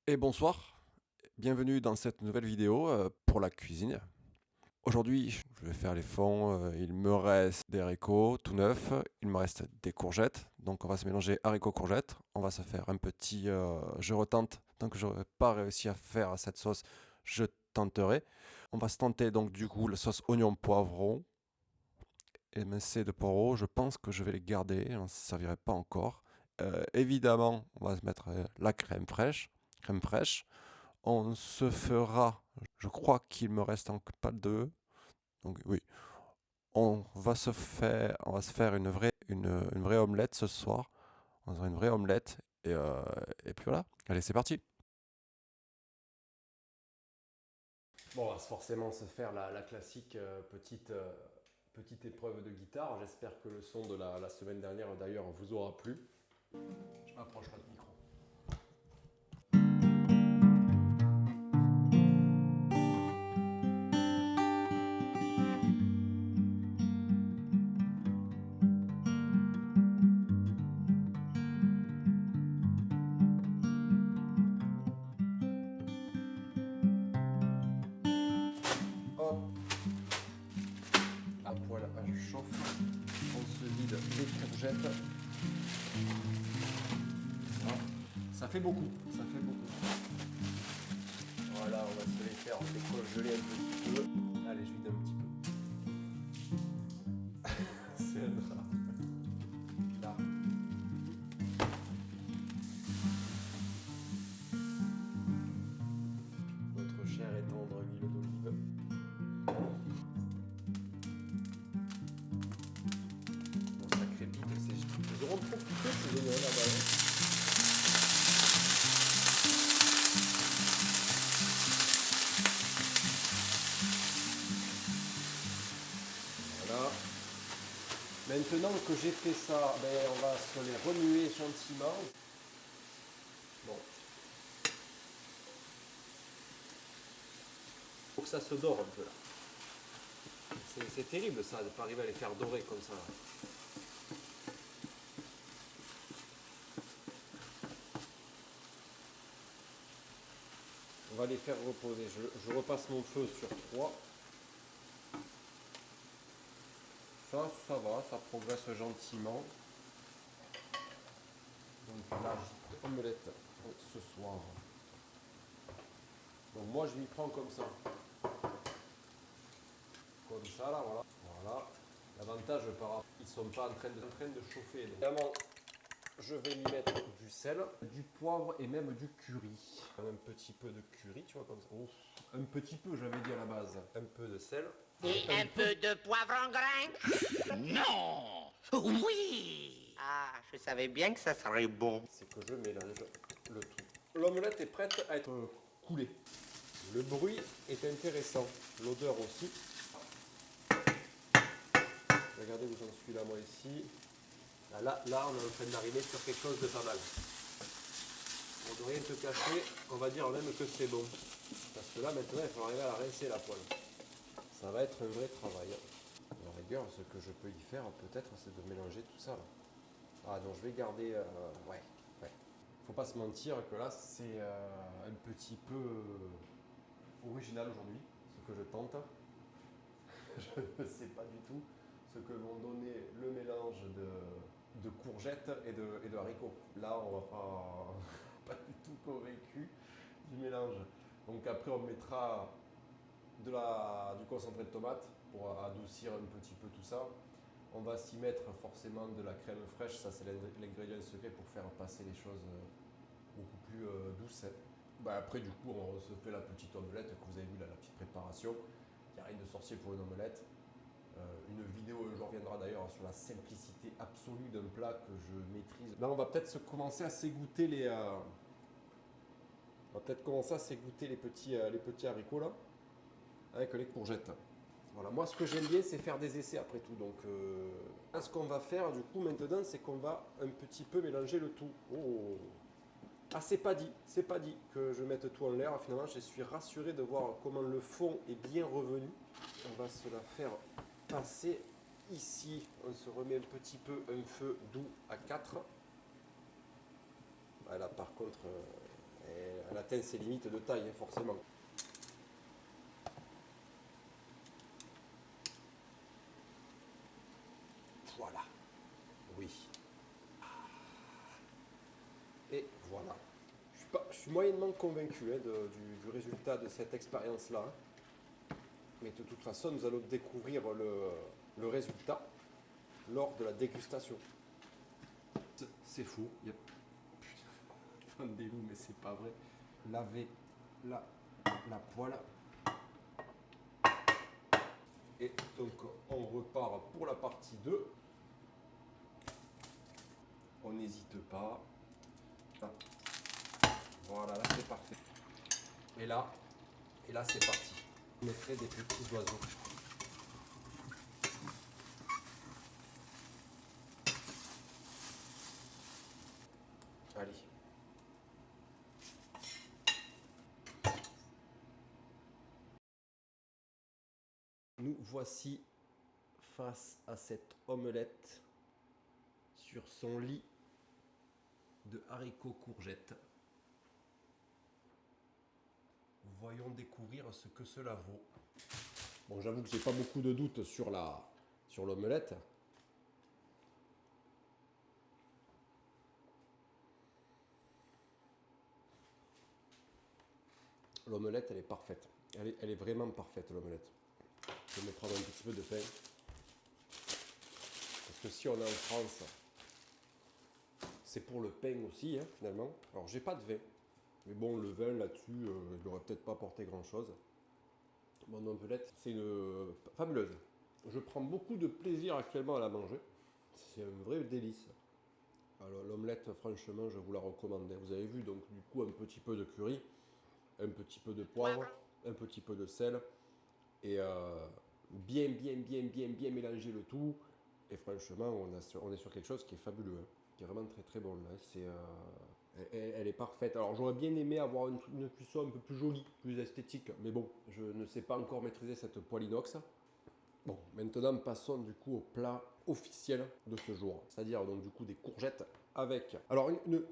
Et bonsoir, bienvenue dans cette nouvelle vidéo pour la cuisine. Aujourd'hui, je vais faire les fonds. Il me reste des haricots tout neufs, il me reste des courgettes. Donc on va se mélanger haricots-courgettes. On va se faire un petit... je retente, tant que je n'aurai pas réussi à faire cette sauce, je tenterai. On va se tenter donc du coup la sauce oignon-poivron. Émincé de poireaux, je pense que je vais les garder, on ne se servirait pas encore. Évidemment, on va se mettre la crème fraîche. Crème fraîche. On se fera, je crois qu'il me reste encore pas deux. Donc oui, on va se faire une vraie omelette ce soir. On va faire une vraie omelette et puis voilà. Allez, c'est parti. Bon, on va forcément se faire la classique petite épreuve de guitare. J'espère que le son de la semaine dernière d'ailleurs vous aura plu. Je m'approcherai du micro. Hop, la poêle elle chauffe. On se vide les courgettes. Voilà. Ça fait beaucoup, ça fait beaucoup. Voilà, on va se les faire décongeler un petit peu. Allez, je vide un petit peu. C'est un drap. Là. Notre chair est tendre, huile d'olive. Bon, ça crépite, ils auront profité ces oignons là-bas. Voilà. Maintenant que j'ai fait ça, on va se les remuer gentiment. Bon. Faut que ça se dore un peu là. C'est terrible ça, de ne pas arriver à les faire dorer comme ça. On va les faire reposer. Je repasse mon feu sur 3. Ça va, ça progresse gentiment. Donc là, j'ai omelette ce soir. Donc moi, je m'y prends comme ça. Comme ça, là, voilà. Voilà. L'avantage, ils ne sont pas en train de chauffer. Donc, évidemment, je vais y mettre du sel, du poivre et même du curry. Un petit peu de curry, tu vois, comme ça. Ouf. Un petit peu, j'avais dit à la base. Un peu de sel. Et un peu de poivre en grain? Non! Oui! Ah, je savais bien que ça serait bon. C'est que je mélange le tout. L'omelette est prête à être coulée. Le bruit est intéressant, l'odeur aussi. Regardez où j'en suis là, moi ici. Là, on est en train d'arriver sur quelque chose de pas mal. Pour ne rien te cacher, on va dire même que c'est bon. Parce que là, maintenant, il faut arriver à la rincer la poêle. Ça va être un vrai travail. À la rigueur, ce que je peux y faire, peut-être, c'est de mélanger tout ça. Là. Ah, donc je vais garder... ouais. Faut pas se mentir que là, c'est un petit peu original aujourd'hui, ce que je tente. Je ne sais pas du tout ce que vont donner le mélange de courgettes et de haricots. Là, on va pas du tout convaincu du mélange. Donc après, on mettra du concentré de tomate pour adoucir un petit peu tout ça. On va s'y mettre forcément de la crème fraîche, ça c'est l'ingrédient secret pour faire passer les choses beaucoup plus douces. Après du coup on se fait la petite omelette que vous avez vu là, la petite préparation. Il n'y a rien de sorcier pour une omelette. Une vidéo un jour viendra d'ailleurs sur la simplicité absolue d'un plat que je maîtrise. Là on va peut-être commencer à s'égoutter les petits haricots là avec les courgettes. Voilà, moi ce que j'aime bien c'est faire des essais après tout. Donc là, ce qu'on va faire du coup maintenant c'est qu'on va un petit peu mélanger le tout. Oh. Ah c'est pas dit que je mette tout en l'air. Finalement je suis rassuré de voir comment le fond est bien revenu. On va se la faire passer ici. On se remet un petit peu un feu doux à 4. Là par contre elle atteint ses limites de taille, hein, forcément. Voilà. Oui. Et voilà. Je suis moyennement convaincu hein, du résultat de cette expérience-là. Mais de toute façon, nous allons découvrir le résultat lors de la dégustation. C'est fou. Il y a... Putain, vendez-vous, mais c'est pas vrai. Laver la poêle. Et donc, on repart pour la partie 2. On n'hésite pas. Voilà, là c'est parfait. Et là c'est parti. Je mettrai des petits oiseaux. Allez. Nous voici face à cette omelette sur son lit de haricots courgettes. Voyons découvrir ce que cela vaut. Bon, j'avoue que j'ai pas beaucoup de doutes sur l'omelette. L'omelette, elle est parfaite. Elle est vraiment parfaite, l'omelette. Je vais me prendre un petit peu de pain. Parce que si on est en France, c'est pour le pain aussi, hein, finalement. Alors, j'ai pas de vin. Mais bon, le vin, là-dessus, il n'aurait peut-être pas apporté grand-chose. Mon omelette, c'est une fabuleuse. Je prends beaucoup de plaisir actuellement à la manger. C'est un vrai délice. Alors, l'omelette, franchement, je vous la recommande. Vous avez vu, donc, du coup, un petit peu de curry, un petit peu de poivre, un petit peu de sel. Et bien mélanger le tout. Et franchement, on est sur quelque chose qui est fabuleux. Hein, qui est vraiment très très bon. Là. Elle est parfaite. Alors j'aurais bien aimé avoir une cuisson un peu plus jolie, plus esthétique. Mais bon, je ne sais pas encore maîtriser cette poêle inox. Bon, maintenant passons du coup au plat officiel de ce jour. C'est-à-dire donc du coup des courgettes avec... Alors une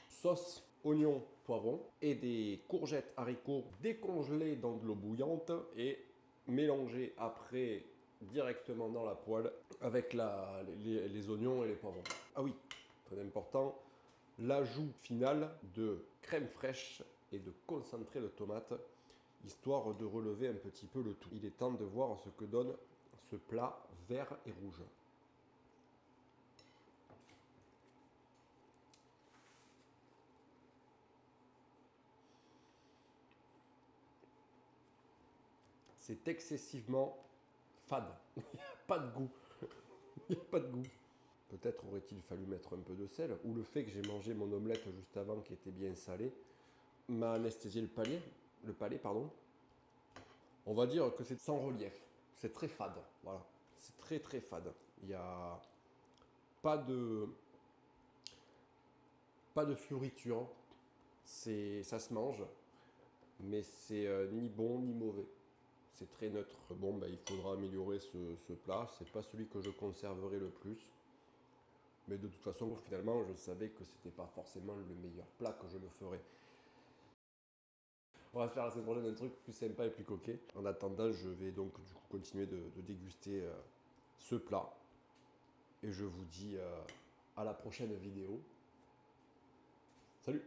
sauce oignon, poivron et des courgettes haricots décongelés dans de l'eau bouillante et mélangés après directement dans la poêle avec les oignons et les poivrons. Ah oui, très important, l'ajout final de crème fraîche et de concentré de tomate, histoire de relever un petit peu le tout. Il est temps de voir ce que donne ce plat vert et rouge. C'est excessivement fade. Il n'y a pas de goût. Il n'y a pas de goût. Peut-être aurait-il fallu mettre un peu de sel, ou le fait que j'ai mangé mon omelette juste avant qui était bien salée m'a anesthésié le palais, pardon. On va dire que c'est sans relief. C'est très fade. Voilà. C'est très très fade. Il n'y a pas de fioriture. Ça se mange, mais c'est ni bon ni mauvais. C'est très neutre. Bon, il faudra améliorer ce plat. C'est pas celui que je conserverai le plus. Mais de toute façon, finalement, je savais que c'était pas forcément le meilleur plat que je me ferais. On va faire la semaine prochaine un truc plus sympa et plus coquet. En attendant, je vais donc du coup continuer de déguster ce plat. Et je vous dis à la prochaine vidéo. Salut!